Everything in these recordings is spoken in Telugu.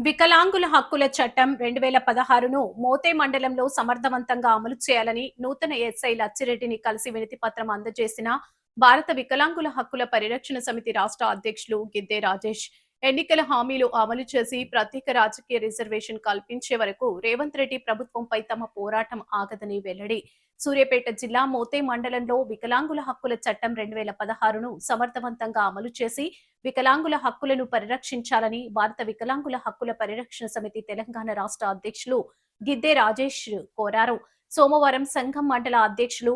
వికలాంగుల హక్కుల చట్టం 2016ను మోతే మండలంలో సమర్థవంతంగా అమలు చేయాలని నూతన ఎస్ఐ లచ్చిరెడ్డిని కలిసి వినతి పత్రం అందజేసిన భారత వికలాంగుల హక్కుల పరిరక్షణ సమితి రాష్ట్ర అధ్యక్షులు గిద్దే రాజేష్. ఎన్నికల హామీలు అమలు చేసి ప్రత్యేక రాజకీయ రిజర్వేషన్ కల్పించే వరకు రేవంత్ రెడ్డి ప్రభుత్వంపై తమ పోరాటం ఆగదని వెల్లడి. సూర్యాపేట జిల్లా మోతే మండలంలో వికలాంగుల హక్కుల చట్టం 2016ను సమర్థవంతంగా అమలు చేసి వికలాంగుల హక్కులను పరిరక్షించాలని భారత వికలాంగుల హక్కుల పరిరక్షణ సమితి తెలంగాణ రాష్ట్ర అధ్యక్షులు గిద్దే రాజేష్ కోరారు. సోమవారం సంఘం మండల అధ్యక్షులు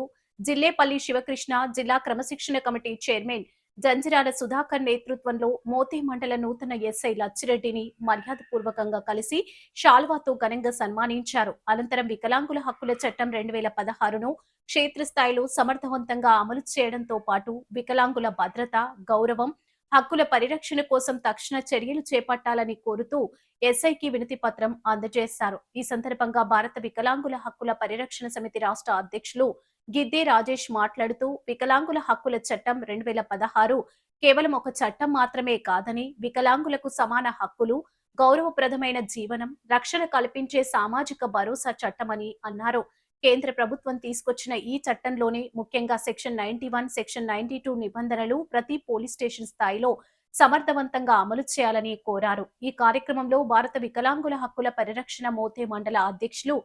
జిల్లేపల్లి శివకృష్ణ, జిల్లా క్రమశిక్షణ కమిటీ చైర్మన్ జంజిరాల సుధాకర్ నేతృత్వంలో మోతే మండల నూతన ఎస్ఐ లచ్చిరెడ్డిని మర్యాదపూర్వకంగా కలిసి షాల్వాతో ఘనంగా సన్మానించారు. అనంతరం వికలాంగుల హక్కుల చట్టం 2016ను క్షేత్రస్థాయిలో సమర్థవంతంగా అమలు చేయడంతో పాటు వికలాంగుల భద్రత, గౌరవం, హక్కుల పరిరక్షణ కోసం తక్షణ చర్యలు చేపట్టాలని కోరుతూ ఎస్ఐకి వినతి పత్రం అందజేశారు. ఈ సందర్భంగా భారత వికలాంగుల హక్కుల పరిరక్షణ సమితి రాష్ట్ర అధ్యక్షులు గిద్దే రాజేష్ మాట్లాడుతూ వికలాంగుల హక్కుల చట్టం 2016 కేవలం ఒక చట్టం మాత్రమే కాదని, వికలాంగులకు సమాన హక్కులు, గౌరవప్రదమైన జీవనం, రక్షణ కల్పించే సామాజిక భరోసా చట్టమని అన్నారు. కేంద్ర ప్రభుత్వం తీసుకొచ్చిన ఈ చట్టంలోనే ముఖ్యంగా సెక్షన్ 91, సెక్షన్ 92 నిబంధనలు ప్రతి పోలీస్ స్టేషన్ స్థాయిలో సమర్థవంతంగా అమలు చేయాలని కోరారు. ఈ కార్యక్రమంలో భారత వికలాంగుల హక్కుల పరిరక్షణ మోతే మండల అధ్యక్షులు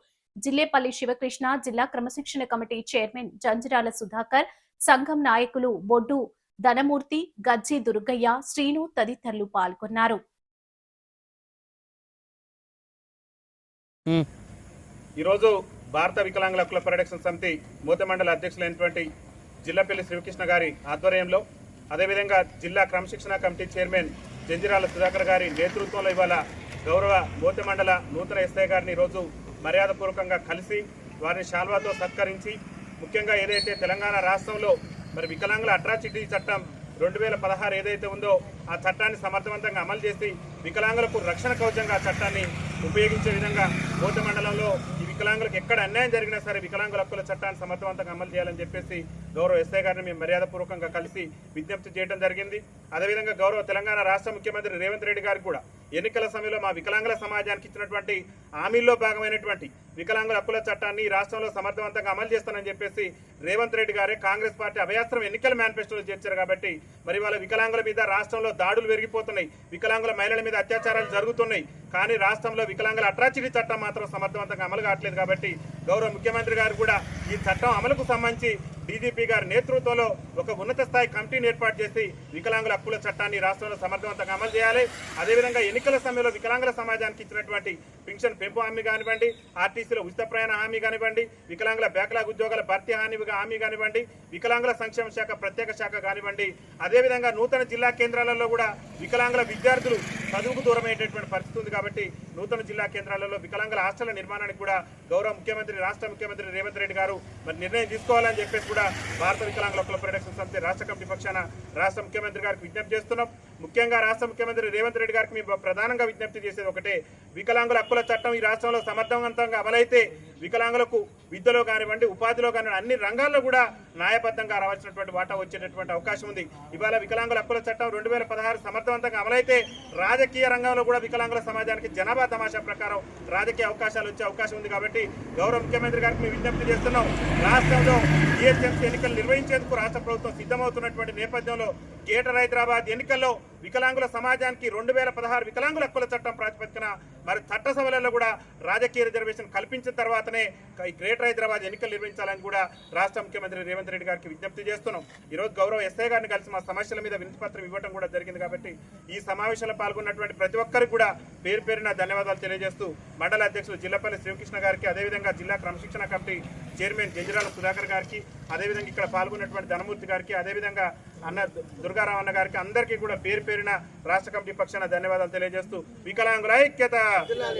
జిల్లేపల్లి శివకృష్ణ, జిల్లా క్రమశిక్షణ కమిటీ చైర్మన్ జంజిరాల సుధాకర్, సంఘం నాయకులు బొడ్డు ధనమూర్తి, గజ్జి దుర్గయ్య, శ్రీను తదితరులు పాల్గొన్నారు. ఈరోజు భారత వికలాంగుల హక్కుల పరిరక్షణ సమితి మోతే మండల అధ్యక్షులైనటువంటి జిల్లాపల్లి శ్రీకృష్ణ గారి ఆధ్వర్యంలో, అదేవిధంగా జిల్లా క్రమశిక్షణ కమిటీ చైర్మన్ జంజిరాల సుధాకర్ గారి నేతృత్వంలో ఇవాళ గౌరవ మోతే మండల నూతన ఎస్ఐ గారిని ఈరోజు మర్యాదపూర్వకంగా కలిసి వారిని శాల్వాతో సత్కరించి, ముఖ్యంగా ఏదైతే తెలంగాణ రాష్ట్రంలో మరి వికలాంగుల అట్రాసిటీ చట్టం 2016 ఏదైతే ఉందో ఆ చట్టాన్ని సమర్థవంతంగా అమలు చేసి వికలాంగులకు రక్షణ కవచంగా ఆ చట్టాన్ని ఉపయోగించే విధంగా మోతే మండలంలో ఈ వికలాంగులకు ఎక్కడ అన్యాయం జరిగినా సరే వికలాంగుల హక్కుల చట్టాన్ని సమర్థవంతంగా అమలు చేయాలని చెప్పేసి గౌరవ ఎస్ఐ గారిని మేము మర్యాదపూర్వకంగా కలిసి విజ్ఞప్తి చేయడం జరిగింది. అదేవిధంగా గౌరవ తెలంగాణ రాష్ట్ర ముఖ్యమంత్రి రేవంత్ రెడ్డి గారికి కూడా ఎన్నికల సమయంలో మా వికలాంగుల సమాజానికి ఇచ్చినటువంటి హామీల్లో భాగమైనటువంటి వికలాంగుల హక్కుల చట్టాన్ని రాష్ట్రంలో సమర్థవంతంగా అమలు చేస్తానని చెప్పేసి రేవంత్ రెడ్డి గారే కాంగ్రెస్ పార్టీ అభయాస్త్రం ఎన్నికల మేనిఫెస్టోలో చేర్చారు. కాబట్టి మరి వాళ్ళ వికలాంగుల మీద రాష్ట్రంలో దాడులు పెరిగిపోతున్నాయి, వికలాంగుల మహిళల మీద అత్యాచారాలు జరుగుతున్నాయి. కానీ రాష్ట్రంలో వికలాంగుల అట్రాసిటీ చట్టం మాత్రం సమర్థవంతంగా అమలు కావట్లేదు. కాబట్టి గౌరవ ముఖ్యమంత్రి గారు కూడా ఈ చట్టం అమలుకు సంబంధించి డీజీపీ గారి నేతృత్వంలో ఒక ఉన్నత స్థాయి కమిటీని ఏర్పాటు చేసి వికలాంగుల హక్కుల చట్టాన్ని రాష్ట్రంలో సమర్థవంతంగా అమలు చేయాలి. అదేవిధంగా ఎన్నికల సమయంలో వికలాంగుల సమాజానికి ఇచ్చినటువంటి పెన్షన్ పెంపు హామీ కానివ్వండి, ఆర్టీసీలో ఉచిత ప్రయాణ హామీ కానివ్వండి, వికలాంగుల బ్యాక్లాగ్ ఉద్యోగాల భర్తీ హామీ కానివ్వండి, వికలాంగుల సంక్షేమ శాఖ ప్రత్యేక శాఖ కానివ్వండి, అదేవిధంగా నూతన జిల్లా కేంద్రాలలో కూడా వికలాంగుల విద్యార్థులు చదువుకు దూరమయ్యేటటువంటి పరిస్థితి ఉంది. కాబట్టి నూతన జిల్లా కేంద్రాలలో వికలాంగుల హాస్టళ్ల నిర్మాణానికి కూడా గౌరవ ముఖ్యమంత్రి, రాష్ట్ర ముఖ్యమంత్రి రేవంత్ రెడ్డి గారు మరి నిర్ణయం తీసుకోవాలని చెప్పేసి కూడా భారత వికలాంగుల హక్కుల పరిరక్షణ సమితి రాష్ట్ర కమిటీ పక్షాన రాష్ట్ర ముఖ్యమంత్రి గారికి విజ్ఞప్తి చేస్తున్నాం. ముఖ్యంగా రాష్ట్ర ముఖ్యమంత్రి రేవంత్ రెడ్డి గారికి మేము ప్రధానంగా విజ్ఞప్తి చేసేది ఒకటే, వికలాంగుల హక్కుల చట్టం ఈ రాష్ట్రంలో సమర్థవంతంగా అమలైతే వికలాంగులకు విద్యలో కానివ్వండి, ఉపాధిలో కానివ్వండి, అన్ని రంగాల్లో కూడా న్యాయబద్ధంగా రావాల్సినటువంటి వాటా వచ్చేటటువంటి అవకాశం ఉంది. ఇవాళ వికలాంగుల హక్కుల చట్టం 2016 సమర్థవంతంగా అమలైతే రాజకీయ రంగంలో కూడా వికలాంగుల సమాజానికి జనాభా తమాషా ప్రకారం రాజకీయ అవకాశాలు వచ్చే అవకాశం ఉంది. కాబట్టి గౌరవ ముఖ్యమంత్రి గారికి మేము విజ్ఞప్తి చేస్తున్నాం, రాష్ట్రంలో జిహెచ్ఎంసీ ఎన్నికలు నిర్వహించేందుకు రాష్ట్ర ప్రభుత్వం సిద్ధమవుతున్నటువంటి నేపథ్యంలో గ్రేటర్ హైదరాబాద్ ఎన్నికల్లో వికలాంగుల సమాజానికి 2016 వికలాంగుల హక్కుల చట్టం ప్రాతిపదికన మరి చట్టసభలలో కూడా రాజకీయ రిజర్వేషన్ కల్పించిన తర్వాతనే ఈ గ్రేటర్ హైదరాబాద్ ఎన్నికలు నిర్వహించాలని కూడా రాష్ట్ర ముఖ్యమంత్రి రేవంత్ రెడ్డి గారికి విజ్ఞప్తి చేస్తున్నాం. ఈరోజు గౌరవ ఎస్ఐ గారిని కలిసి మా సమస్యల మీద వినతి పత్రం ఇవ్వడం కూడా జరిగింది. కాబట్టి ఈ సమావేశంలో పాల్గొన్నటువంటి ప్రతి ఒక్కరికి కూడా పేరు పేరున ధన్యవాదాలు తెలియజేస్తూ మండల అధ్యక్షులు జిల్లాపల్లి శ్రీకృష్ణ గారికి, అదేవిధంగా జిల్లా క్రమశిక్షణ కమిటీ చైర్మన్ జంజిరాల సుధాకర్ గారికి, అదేవిధంగా ఇక్కడ పాల్గొన్నటువంటి ధనమూర్తి గారికి, అదేవిధంగా అన్న దుర్గారావు అన్న గారికి అందరికీ కూడా పేరు పేరున రాష్ట్ర కమిటీ పక్షాన ధన్యవాదాలు తెలియజేస్తూ వికలాంగుల ఐక్యత.